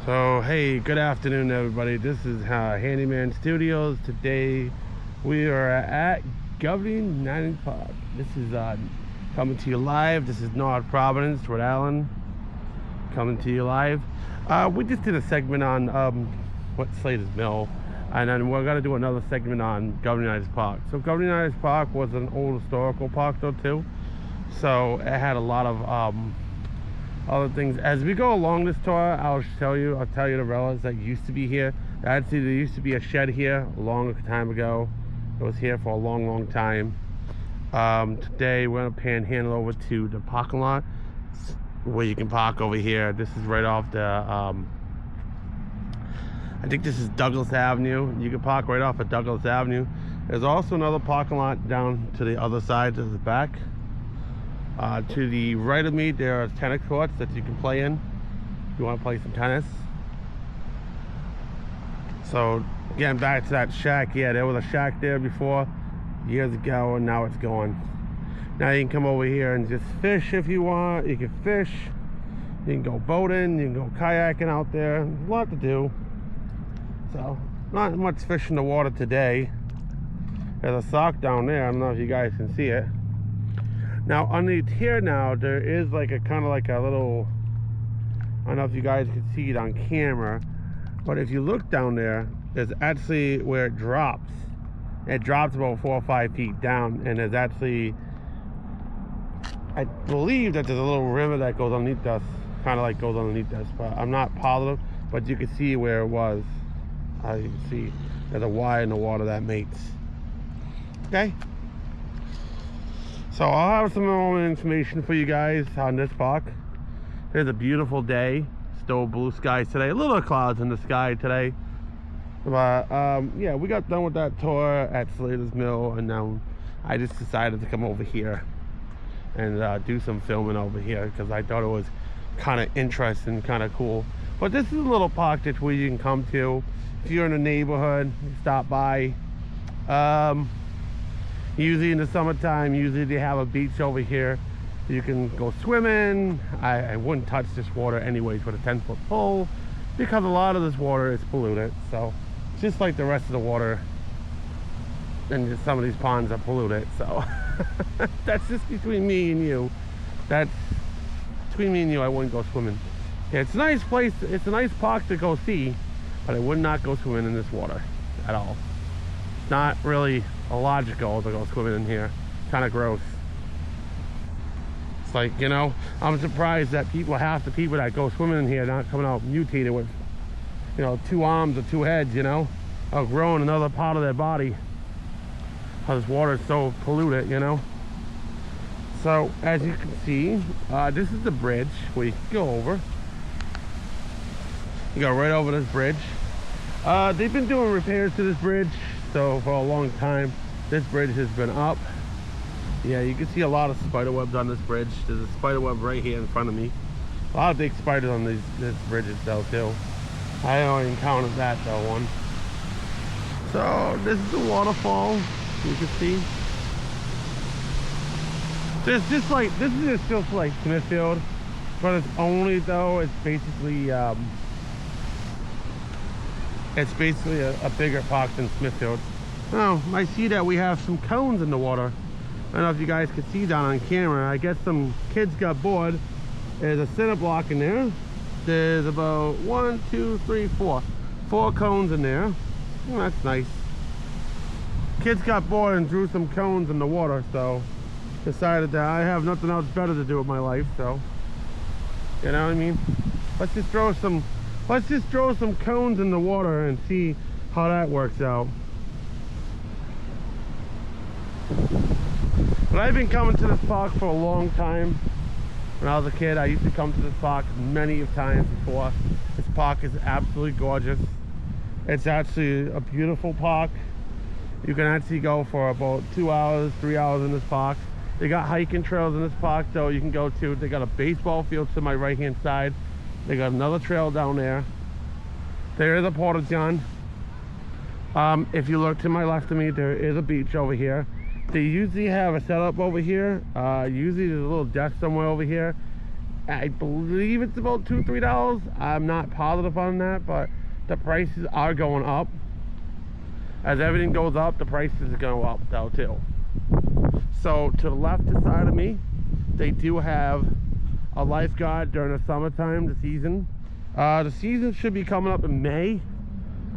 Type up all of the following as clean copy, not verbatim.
So hey, good afternoon everybody. This is Handyman Studios. Today we are at Governor of Park. This is coming to you live. This is North Providence, Rhode Island, coming to you live. We just did a segment on what Slater's Mill, and then we're gonna do another segment on Governor of Park. So Governor of Park was an old historical park though too, so it had a lot of other things. As we go along this tour, I'll tell you the relics that used to be here. Actually, there used to be a shed here a long time ago. It was here for a long time. Today we're gonna panhandle over to the parking lot where you can park over here. This is right off the I think this is Douglas Avenue. You can park right off of Douglas Avenue. There's also another parking lot down to the other side, to the back. To the right of me, there are tennis courts that you can play in if you want to play some tennis. So getting back to that shack, yeah, there was a shack there before years ago, and now it's gone. Now you can come over here and just fish if you want. You can fish, you can go boating, you can go kayaking out there. There's a lot to do. So not much fish in the water today. There's a sock down there. I don't know if you guys can see it. Now underneath here now, there is like a kind of like a little, I don't know if you guys can see it on camera, but if you look down there, there's actually where it drops. It drops about 4 or 5 feet down, and there's actually, I believe that there's a little river that goes underneath us, kind of like goes underneath us, but I'm not positive, but you can see where it was. You can see there's a Y in the water that mates. Okay. So I'll have some more information for you guys on this park. It's a beautiful day. Still blue skies today. A little clouds in the sky today. But yeah, we got done with that tour at Slater's Mill, and now I just decided to come over here and do some filming over here because I thought it was kind of interesting, kind of cool. But this is a little park that's where you can come to if you're in the neighborhood. Stop by. Usually in the summertime, usually they have a beach over here. You can go swimming. I wouldn't touch this water anyways with a 10-foot pole because a lot of this water is polluted. So just like the rest of the water, and some of these ponds are polluted. So that's just between me and you. That's between me and you. I wouldn't go swimming. Yeah, it's a nice place. It's a nice park to go see, but I would not go swimming in this water at all. It's not really illogical to go swimming in here. Kind of gross. It's like, you know, I'm surprised that half the people that go swimming in here not coming out mutated with, you know, 2 arms or 2 heads, you know, or growing another part of their body. How this water is so polluted, you know. So as you can see, this is the bridge where you can go over. You go right over this bridge. They've been doing repairs to this bridge, so for a long time this bridge has been up. Yeah, you can see a lot of spider webs on this bridge. There's a spider web right here in front of me. A lot of big spiders on this bridge itself too. I only encountered that though one. So this is the waterfall, you can see. This is just like Smithfield, but it's only though it's basically a bigger park than Smithfield. Oh, I see that we have some cones in the water. I don't know if you guys can see down on camera. I guess some kids got bored. There's a center block in there. There's about 1, 2, 3, 4 cones in there. Oh, that's nice. Kids got bored and threw some cones in the water, so decided that I have nothing else better to do with my life, so you know what I mean. Let's just throw some cones in the water and see how that works out. But I've been coming to this park for a long time. When I was a kid, I used to come to this park many times before. This park is absolutely gorgeous. It's actually a beautiful park. You can actually go for about 2 hours, 3 hours in this park. They got hiking trails in this park, so you can go to. They got a baseball field to my right hand side. They got another trail down there. There is a porta john. If you look to my left of me, there is a beach over here. They usually have a setup over here. Usually there's a little desk somewhere over here. I believe it's about $2-3. I'm not positive on that, but the prices are going up. As everything goes up, the prices are going up though too. So to the left side of me, they do have a lifeguard during the summertime, the season. The season should be coming up in May,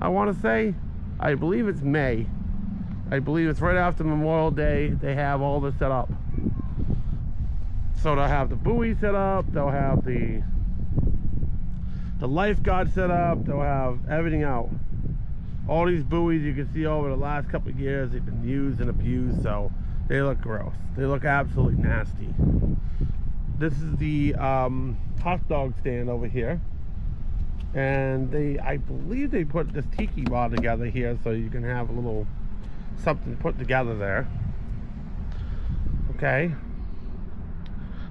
I want to say. I believe it's May. I believe it's right after Memorial Day. They have all this set up. So they'll have the buoy set up, they'll have the lifeguard set up, they'll have everything out. All these buoys you can see over the last couple of years, they've been used and abused, so they look gross. They look absolutely nasty. This is the hot dog stand over here. And I believe they put this tiki bar together here so you can have a little something put together there. Okay.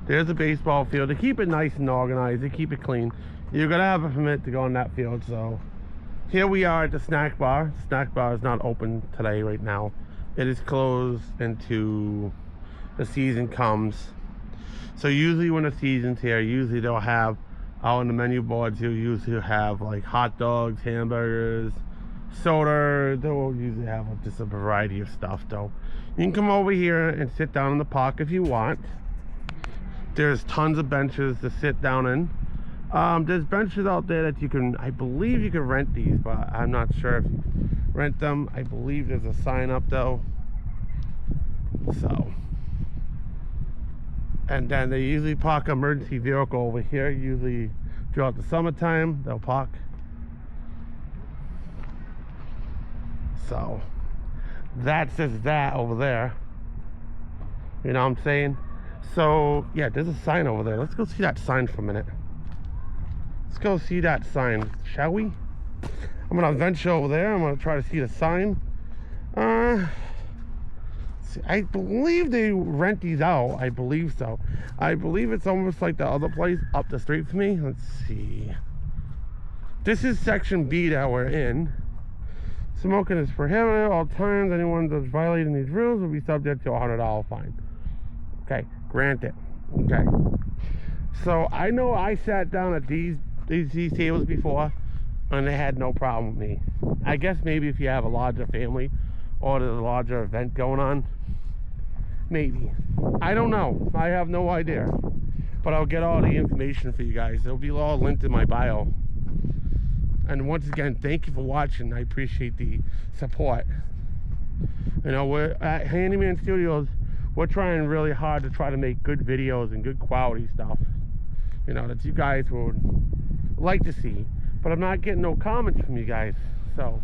There's a baseball field. They keep it nice and organized. They keep it clean. You're gonna have a permit to go on that field. So here we are at the snack bar. The snack bar is not open today right now. It is closed until the season comes. So usually when the season's here, usually they'll have out on the menu boards, you'll usually have like hot dogs, hamburgers, soda. They'll usually have just a variety of stuff though. You can come over here and sit down in the park if you want. There's tons of benches to sit down in. There's benches out there that you can, I believe you can rent these, but I'm not sure if you rent them. I believe there's a sign up though. So, and then they usually park emergency vehicle over here. Usually throughout the summertime, they'll park. So that's just that over there. You know what I'm saying? So yeah, there's a sign over there. Let's go see that sign for a minute. Let's go see that sign, shall we? I'm gonna venture over there. I'm gonna try to see the sign. See, I believe they rent these out. I believe so. I believe it's almost like the other place up the street from me. Let's see. This is section B that we're in. Smoking is prohibited at all times. Anyone that's violating these rules will be subject to a $100 fine. Okay, granted. Okay. So I know I sat down at these tables before and they had no problem with me. I guess maybe if you have a larger family or there's a larger event going on, maybe. I don't know. I have no idea. But I'll get all the information for you guys. It'll be all linked in my bio. And once again, thank you for watching. I appreciate the support. You know, we're at Handyman Studios. We're trying really hard to try to make good videos and good quality stuff, you know, that you guys would like to see. But I'm not getting no comments from you guys, so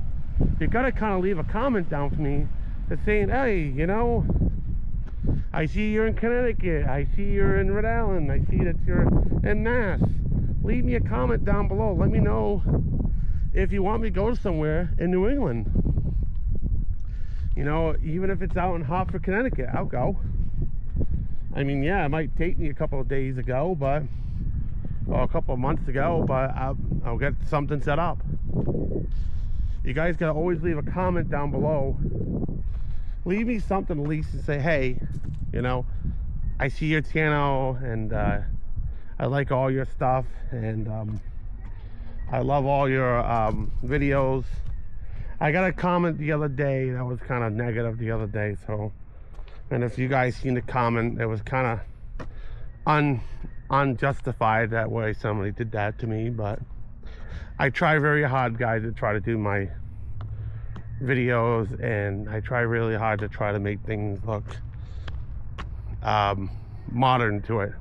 you gotta kind of leave a comment down for me that's saying, hey, you know, I see you're in Connecticut, I see you're in Rhode Island, I see that you're in Mass. Leave me a comment down below. Let me know if you want me to go somewhere in New England. You know, even if it's out in Hartford, Connecticut, I'll go. I mean, yeah, it might take me a couple of days ago, but, or a couple of months ago, but I'll get something set up. You guys gotta always leave a comment down below. Leave me something at least and say, hey, you know, I see your channel and I like all your stuff, and I love all your videos. I got a comment the other day that was kind of negative the other day, so, and if you guys seen the comment, it was kind of unjustified that way somebody did that to me. But I try very hard, guys, to try to do my videos, and I try really hard to try to make things look modern to it.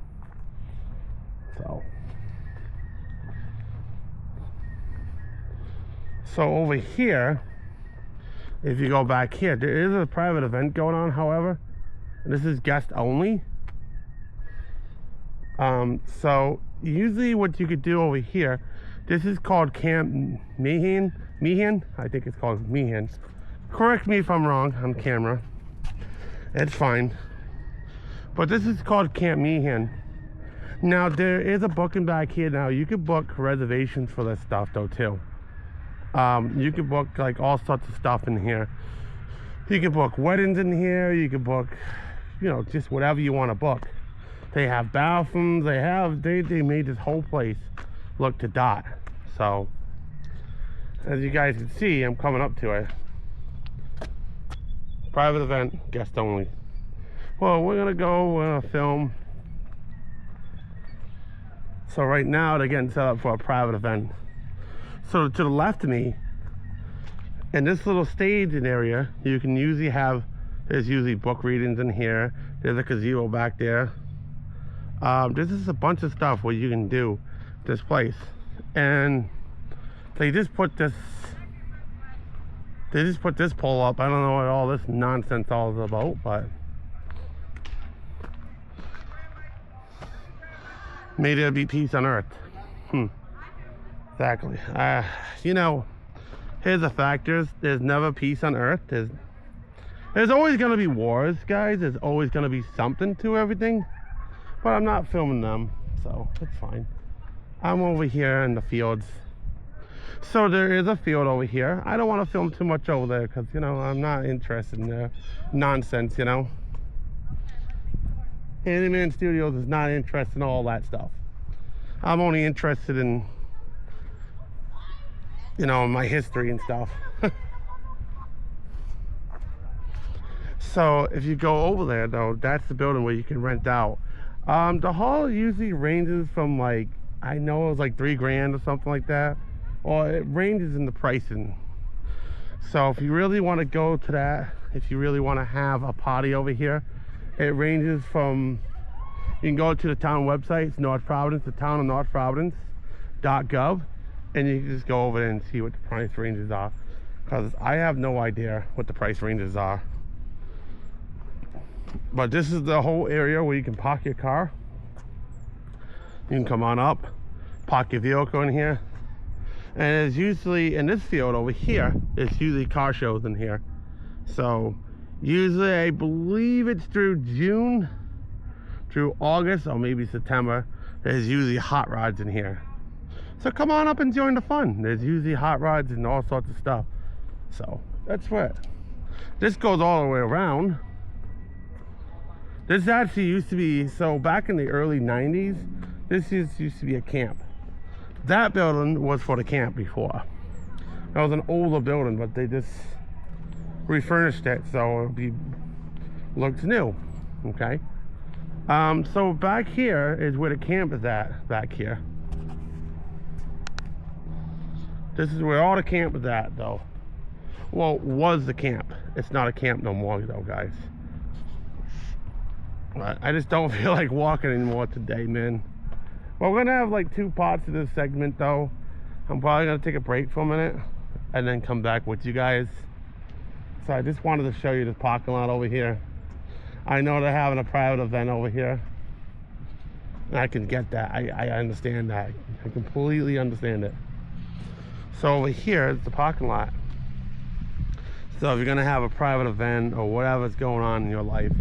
So over here, if you go back here, there is a private event going on, however, and this is guest only. So usually what you could do over here, this is called Camp Meehan, I think it's called Meehan. Correct me if I'm wrong on camera, it's fine. But this is called Camp Meehan. Now there is a booking back here. Now you can book reservations for this stuff though too. You can book like all sorts of stuff in here. You can book weddings in here. You can book, you know, just whatever you want to book. They have bathrooms. They made this whole place look to dot. So as you guys can see, I'm coming up to it. Private event, guest only. Well, we're gonna film. So right now they're getting set up for a private event. So to the left of me, in this little staging area, you can usually have, there's usually book readings in here. There's a gazebo back there. There's just a bunch of stuff where you can do this place. And they just put this pole up. I don't know what all this nonsense all is about, but may there be peace on earth. Exactly. You know, here's the fact, there's never peace on earth. There's always gonna be wars, guys. There's always gonna be something to everything. But I'm not filming them, so it's fine. I'm over here in the fields. So there is a field over here. I don't want to film too much over there because, you know, I'm not interested in the nonsense, you know. Handyman Studios is not interested in all that stuff. I'm only interested in, you know, my history and stuff. So if you go over there though, that's the building where you can rent out. The hall usually ranges from, like, I know it was like $3 or something like that, or it ranges in the pricing. So if you really want to go to that, if you really want to have a party over here, it ranges from, you can go to the town website, it's North Providence, the town of North Providence.gov, and you can just go over there and see what the price ranges are, because I have no idea what the price ranges are. But this is the whole area where you can park your car. You can come on up, park your vehicle in here. And it's usually, in this field over here, it's usually car shows in here. So usually I believe it's through June, through August, or maybe September. There's usually hot rods in here. So come on up and join the fun. There's usually hot rods and all sorts of stuff. So that's what. This goes all the way around. This actually used to be, so back in the early 90s, this used to be a camp. That building was for the camp before. That was an older building, but they just refurnished it so it looks new. Okay. So back here is where the camp is at, back here. This is where all the camp is at though. Well, was the camp. It's not a camp no more though, guys. But I just don't feel like walking anymore today, man. Well, we're gonna have like 2 parts of this segment though. I'm probably gonna take a break for a minute and then come back with you guys. So I just wanted to show you this parking lot over here. I know they're having a private event over here. And I can get that. I understand that. I completely understand it. So over here is the parking lot. So if you're gonna have a private event or whatever's going on in your life,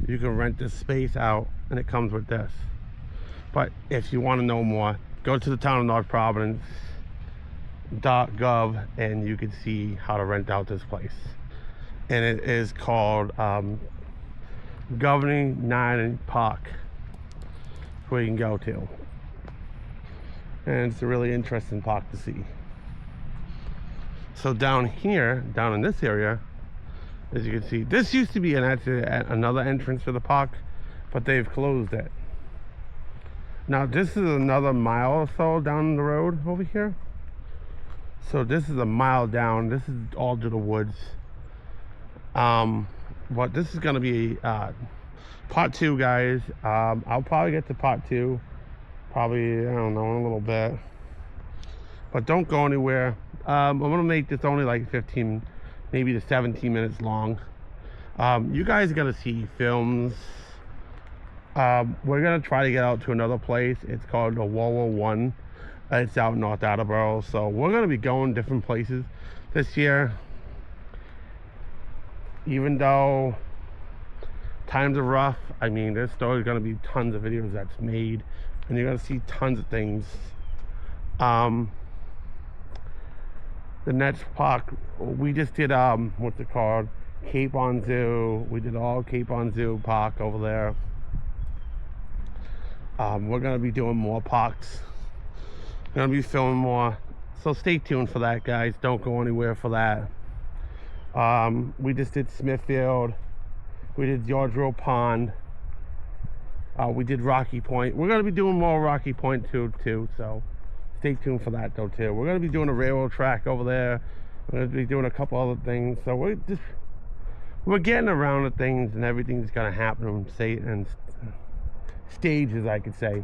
you can rent this space out and it comes with this. But if you want to know more, go to the town of North Providence.gov and you can see how to rent out this place. And it is called Governor of Rhode Island Park, where you can go to. And it's a really interesting park to see. So down here, down in this area, as you can see, this used to be another entrance to the park, but they've closed it. Now this is another mile or so down the road over here. So this is a mile down. This is all to the woods. But this is gonna be part 2, guys. I'll probably get to part 2, probably, I don't know, in a little bit. But don't go anywhere. I'm gonna make this only like 15, maybe to 17 minutes long. You guys are gonna see films. We're gonna try to get out to another place. It's called the World War I. It's out in North Attleboro. So we're gonna be going different places this year. Even though times are rough, I mean, there's still gonna be tons of videos that's made, and you're gonna see tons of things. The next park, we just did what's it called, Cape on Zoo. We did all Cape on Zoo Park over there. We're gonna be doing more parks. We're gonna be filming more, so stay tuned for that, guys. Don't go anywhere for that. We just did Smithfield, we did George Rowe Pond, we did Rocky Point. We're gonna be doing more Rocky Point too, so stay tuned for that though too. We're gonna be doing a railroad track over there. We're gonna be doing a couple other things, so we're getting around to things, and everything's gonna happen in stages, I could say.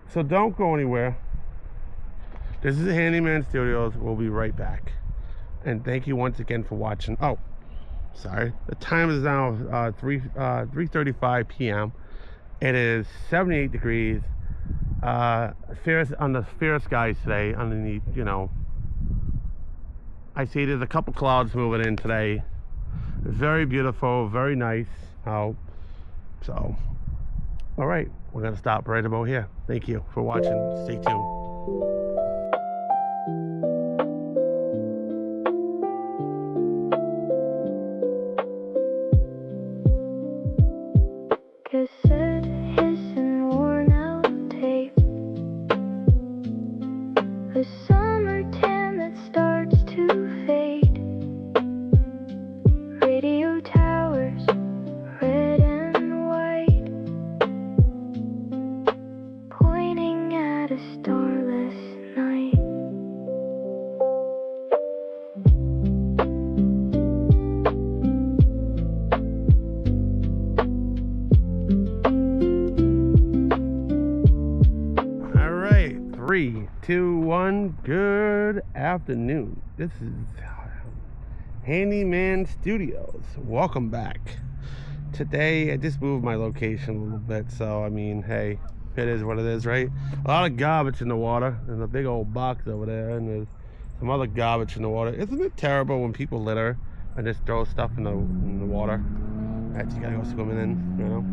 So don't go anywhere. This is Handyman Studios. We'll be right back, and thank you once again for watching. Oh, sorry, the time is now 3:35 p.m. It is 78 degrees, on the fair skies today. Underneath, you know, I see there's a couple clouds moving in today. It's very beautiful, very nice out. So, all right, we're gonna stop right about here. Thank you for watching. Stay tuned. Cassette hissing, worn out tape. A summer tan that starts to fade. Radio towers, red and white, pointing at a starless night. All right, 3, 2, 1. Good afternoon. This is Handyman Studios. Welcome back. Today I just moved my location a little bit, so I mean, hey, it is what it is, right? A lot of garbage in the water. There's a big old box over there, and there's some other garbage in the water. Isn't it terrible when people litter and just throw stuff in the water that you gotta go swimming in, you know?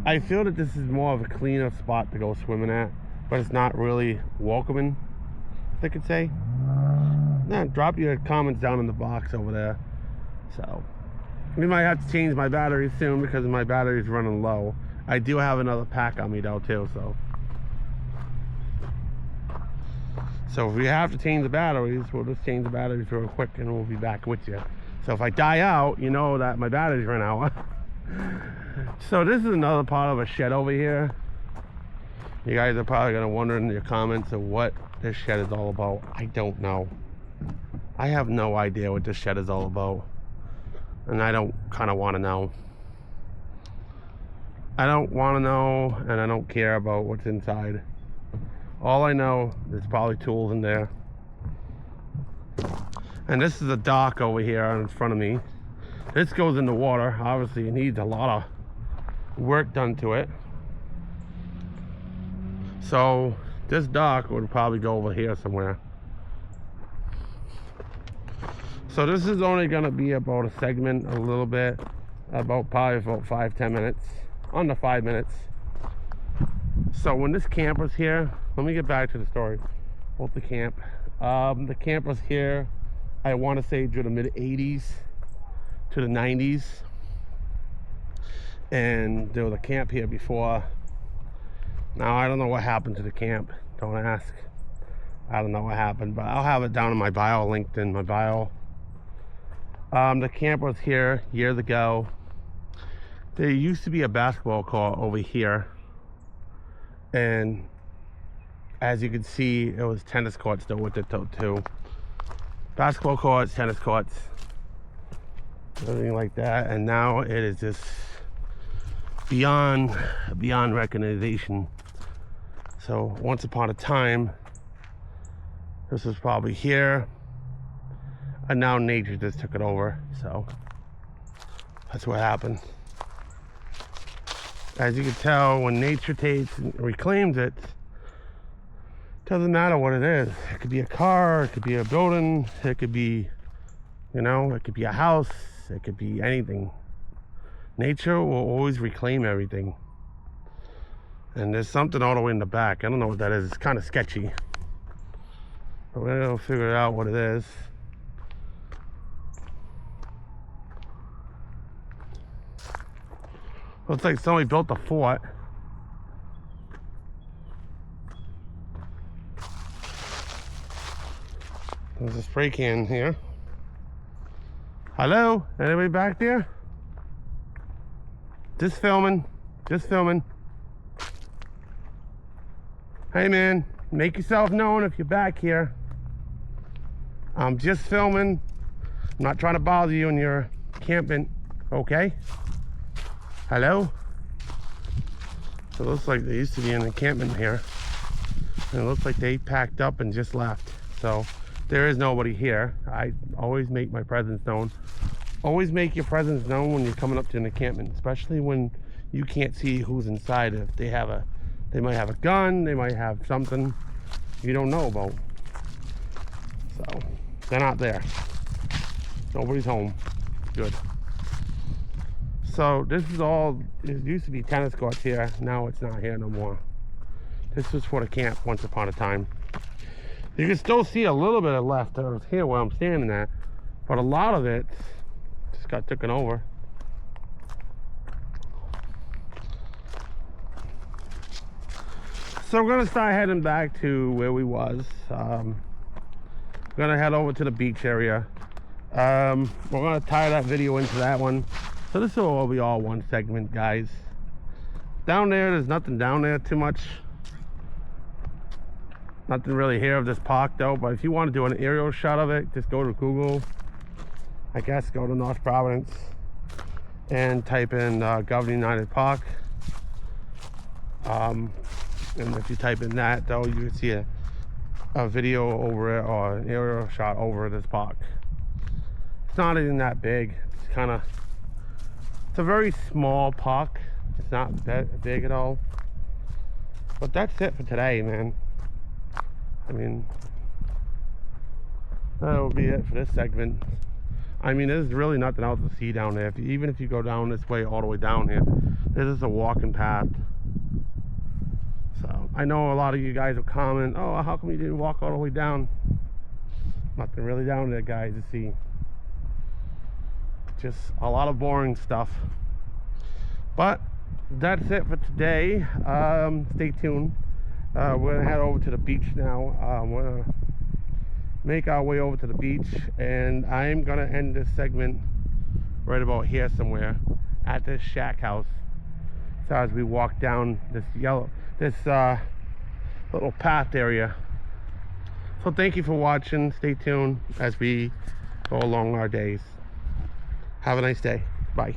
I feel that this is more of a cleaner spot to go swimming at, but it's not really welcoming, I could say. Now, drop your comments down in the box over there. So, we might have to change my battery soon because my battery's running low. I do have another pack on me though too, so if we have to change the batteries, we'll just change the batteries real quick and we'll be back with you. So if I die out, you know that my batteries ran out. So this is another part of a shed over here. You guys are probably gonna wonder in your comments of what this shed is all about. I don't know. I have no idea what this shed is all about, and I don't kind of want to know. I don't want to know, and I don't care about what's inside. All I know, there's probably tools in there. And this is a dock over here in front of me. This goes in the water. Obviously it needs a lot of work done to it. So this dock would probably go over here somewhere. So this is only gonna be about a segment, a little bit, probably about 5-10 minutes, under 5 minutes. So when this camp was here, let me get back to the story about the camp. The camp was here, I want to say, through the mid 80s to the 90s, and there was a camp here before. Now I don't know what happened to the camp, don't ask. I don't know what happened, but I'll have it down in my bio, linked in my bio. The camp was here years ago. There used to be a basketball court over here, and as you can see, it was tennis courts still with it too. Basketball courts, tennis courts, everything like that. And now it is just beyond recognition. So once upon a time, this was probably here, and now nature just took it over. So that's what happened. As you can tell, when nature takes and reclaims it, doesn't matter what it is. It could be a car, it could be a building, it could be, you know, it could be a house, it could be anything. Nature will always reclaim everything. And there's something all the way in the back. I don't know what that is. It's kind of sketchy. But we'll figure out what it is. Looks like somebody built a fort. There's a spray can here. Hello? Anybody back there? Just filming. Just filming. Hey man, make yourself known if you're back here. I'm just filming. I'm not trying to bother you when you're camping, okay? Hello? So it looks like they used to be an encampment here. And it looks like they packed up and just left. So there is nobody here. I always make my presence known. Always make your presence known when you're coming up to an encampment, especially when you can't see who's inside. If they might have a gun, they might have something you don't know about. So they're not there. Nobody's home. Good. So this is all, it used to be tennis courts here. Now it's not here no more. This was for the camp once upon a time. You can still see a little bit of left here where I'm standing at, but a lot of it just got taken over. So we're gonna start heading back to where we was. We're gonna head over to the beach area. We're gonna tie that video into that one. So this will be all one segment, guys. Down there's nothing down there too much. Nothing really here of this park though, but if you want to do an aerial shot of it, just go to Google. I guess go to North Providence and type in Governor of Park. And if you type in that though, you can see a video over it or an aerial shot over this park. It's not even that big. It's kind of, it's a very small park. It's not that big at all. But that's it for today, man. I mean, that'll be it for this segment. I mean, there's really nothing else to see down there. Even if you go down this way, all the way down here, this is a walking path. So I know a lot of you guys will comment, oh, how come you didn't walk all the way down? Nothing really down there, guys, to see. Just a lot of boring stuff. But that's it for today. Stay tuned. We're gonna head over to the beach now. We're gonna make our way over to the beach, and I'm gonna end this segment right about here somewhere at this shack house. So as we walk down this little path area. So thank you for watching. Stay tuned as we go along our days. Have a nice day. Bye.